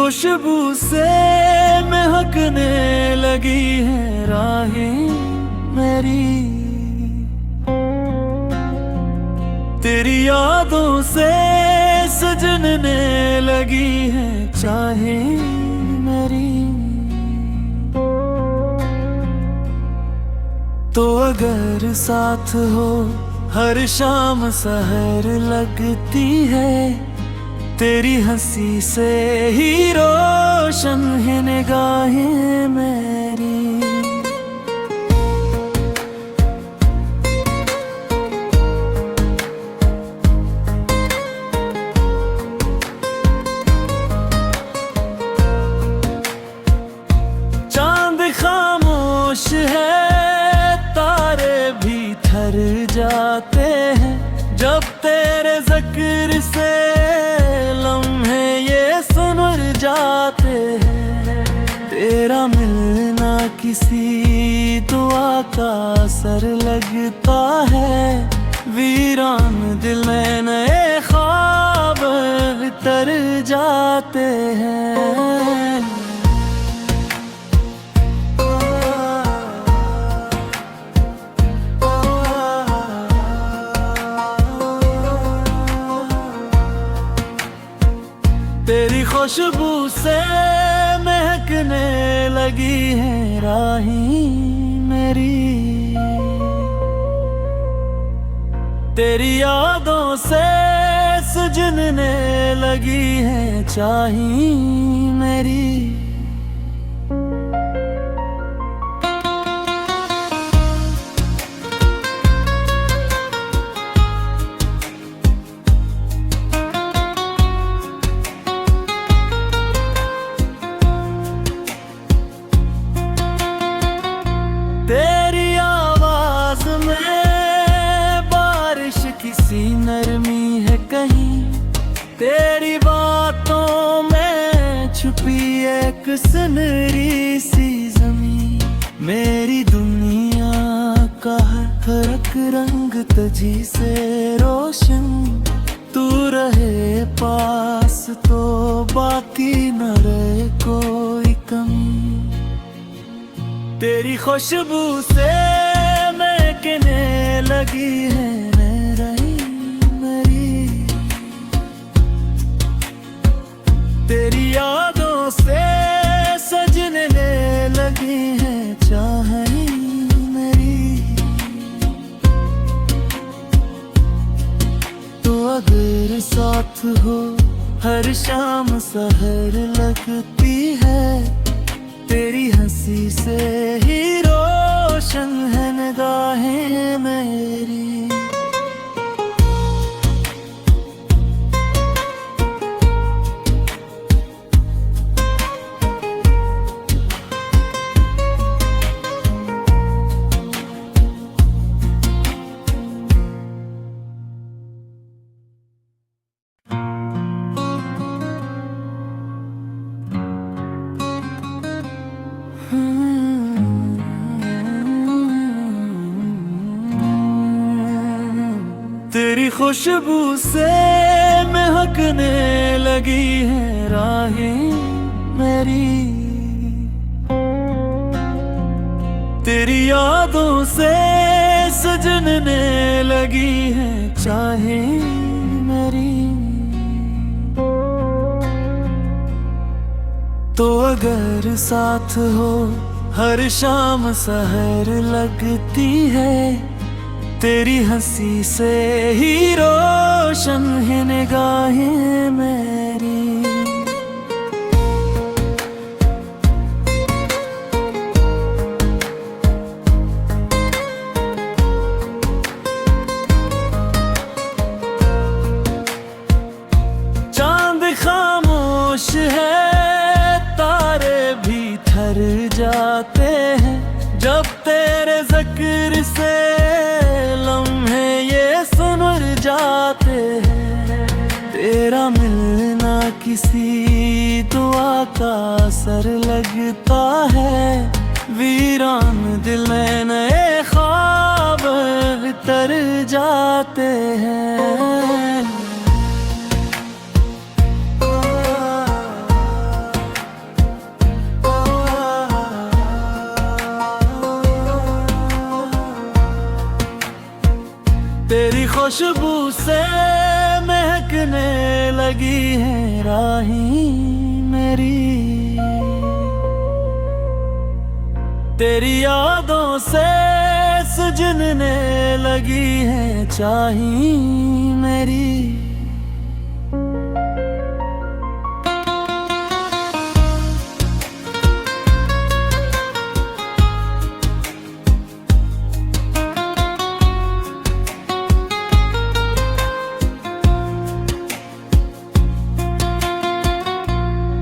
खुशबू से महकने लगी है राहें मेरी, तेरी यादों से सजने लगी है चाहें मेरी। तो अगर साथ हो हर शाम सहर लगती है, तेरी हंसी से ही रोशन है निगाहें मेरी। चांद खामोश है, तारे भी थर जाते हैं, जब तेरे जिक्र से लम्हे ये सुनर जाते हैं। तेरा मिलना किसी दुआ का असर लगता है, वीरान दिल में नए ख्वाब तर जाते हैं। तेरी खुशबू से महकने लगी है राहें मेरी, तेरी यादों से सजने लगी है चाहें मेरी। तेरी आवाज में बारिश किसी नरमी है कहीं, तेरी बातों में छुपी एक सुनहरी सी ज़मीं। मेरी दुनिया का हर रंग तुझी से रोशन, तू रहे पास तो बाकी न रहे कोई कमी। तेरी खुशबू से महकने लगी है मेरी, तेरी यादों से सजने लगी है चाहें मेरी। तो अगर साथ हो हर शाम सहर लगती है, तेरी हंसी से ही रोशन है निगाहें मेरी। तेरी खुशबू से महकने लगी है राहें मेरी, तेरी यादों से सजने लगी है चाहें मेरी। तो अगर साथ हो हर शाम सहर लगती है, तेरी हंसी से ही रोशन है निगाहें मेरी। चांद खामोश है, तारे भी थर जाते हैं, जब तेरे जिक्र से लम्हे ये सुनर जाते हैं। तेरा मिलना किसी दुआ का असर लगता है, वीरान दिल में नए ख्वाब तर जाते हैं। खुशबू से महकने लगी है राहें मेरी, तेरी यादों से सजने लगी है चाहीं मेरी।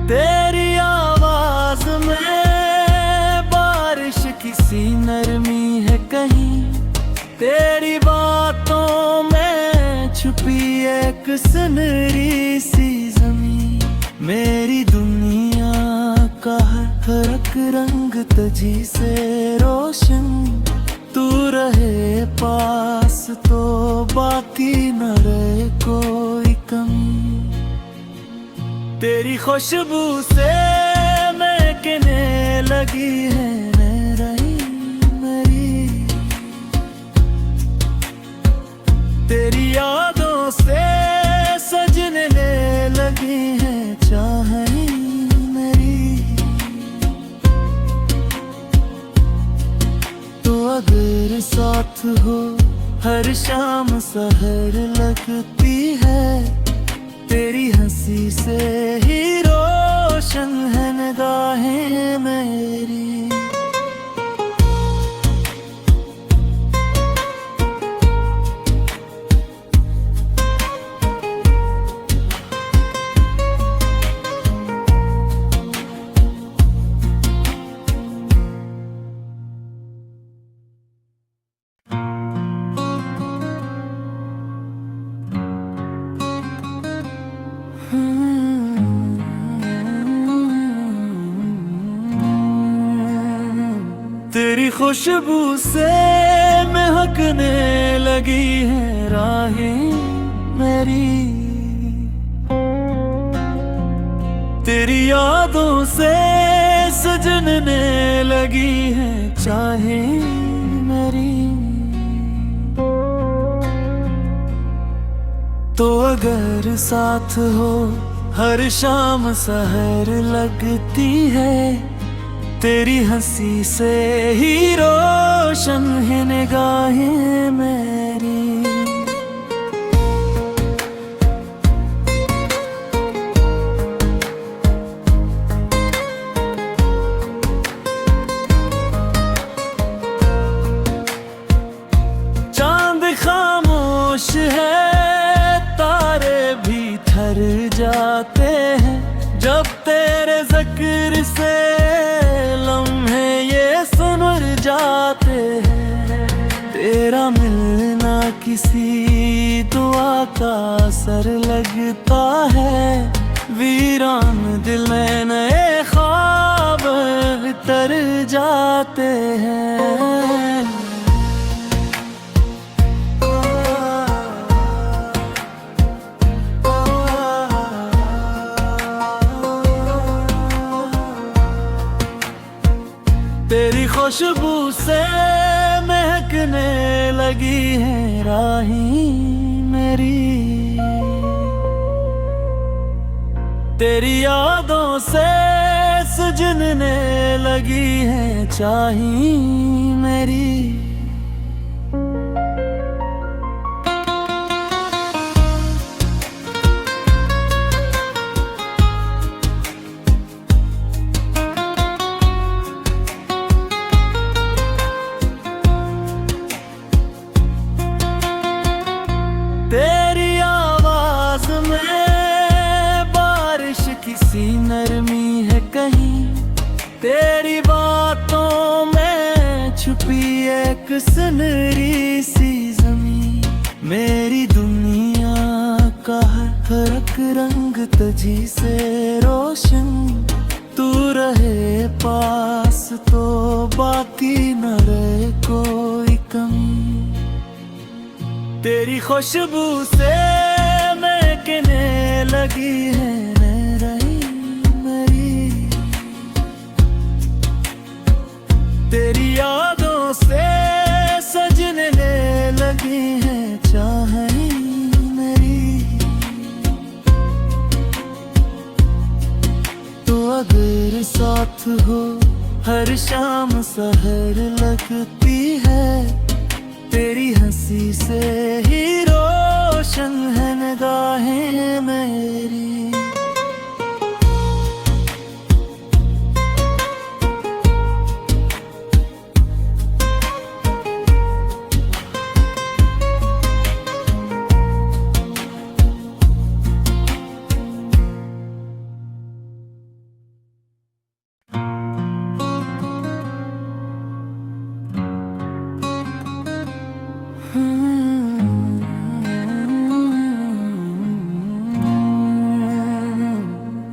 तेरी आवाज में बारिश किसी नरमी है कहीं, तेरी बातों में छुपी एक सुनहरी सी ज़मीं। मेरी दुनिया का हर एक रंग तुझी से रोशन, तू रहे पास तो बाकी न रहे कोई कमी। तेरी खुशबू से महकने लगी है राहें मेरी, तेरी यादों से सजने लगी है चाहें मेरी। तो अगर साथ हो हर शाम सहर लगती है, तेरी हंसी से ही रोशन है निगाहें मेरी। तेरी खुशबू से महकने लगी है राहें मेरी, तेरी यादों से सजने लगी है चाहें मेरी। तो अगर साथ हो हर शाम सहर लगती है, तेरी हंसी से ही रोशन है निगाहें मेरी। चांद खामोश है, तारे भी ठहर जाते हैं, जब तेरे जिक्र से लम्हे ये सुनर जाते हैं। तेरा मिलना किसी दुआ का असर लगता है, वीरान दिल में नए ख्वाब तर जाते हैं। तेरी खुशबू से महकने लगी है राहें मेरी, तेरी यादों से सजने लगी है चाहीं मेरी। तेरी आवाज में बारिश किसी नरमी है कहीं, तेरी बातों में छुपी एक सुनहरी सी ज़मीं। मेरी दुनिया का हर एक रंग तुझी से रोशन, तू रहे पास तो बाकी न रहे कोई कमी। तेरी खुशबू से महकने लगी है राहें मेरी, तेरी यादों से सजने लगी है चाहें साथ हो हर शाम सहर लगती है, तेरी हंसी से ही रोशन है निगाहें मेरी।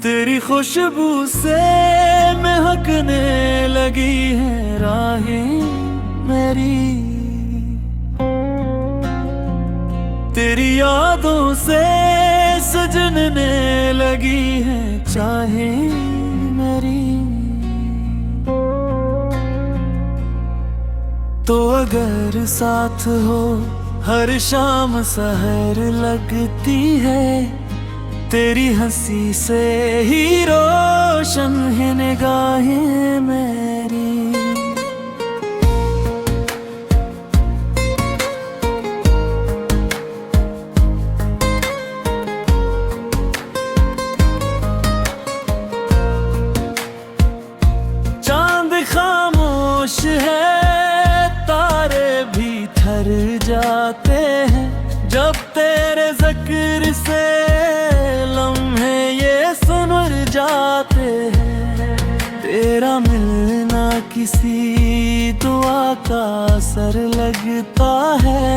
तेरी खुशबू से महकने लगी है राहें मेरी, तेरी यादों से सजने लगी है चाहें मेरी। तो अगर साथ हो हर शाम सहर लगती है, तेरी हंसी से ही रोशन है निगाहें मेरी। चांद खामोश है, तारे भी ठर जाते हैं, जब तेरे जिक्र से जाते हैं। तेरा मिलना किसी दुआ का असर लगता है,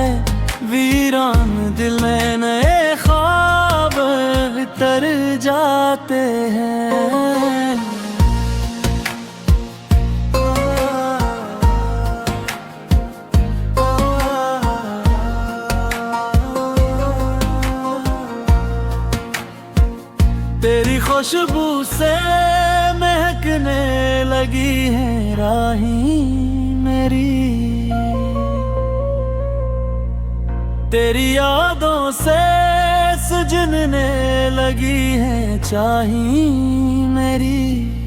वीरान दिल में नए ख्वाब तर जाते हैं। तेरी खुशबू से महकने लगी है राहें मेरी, तेरी यादों से सजने लगी है चाहें मेरी।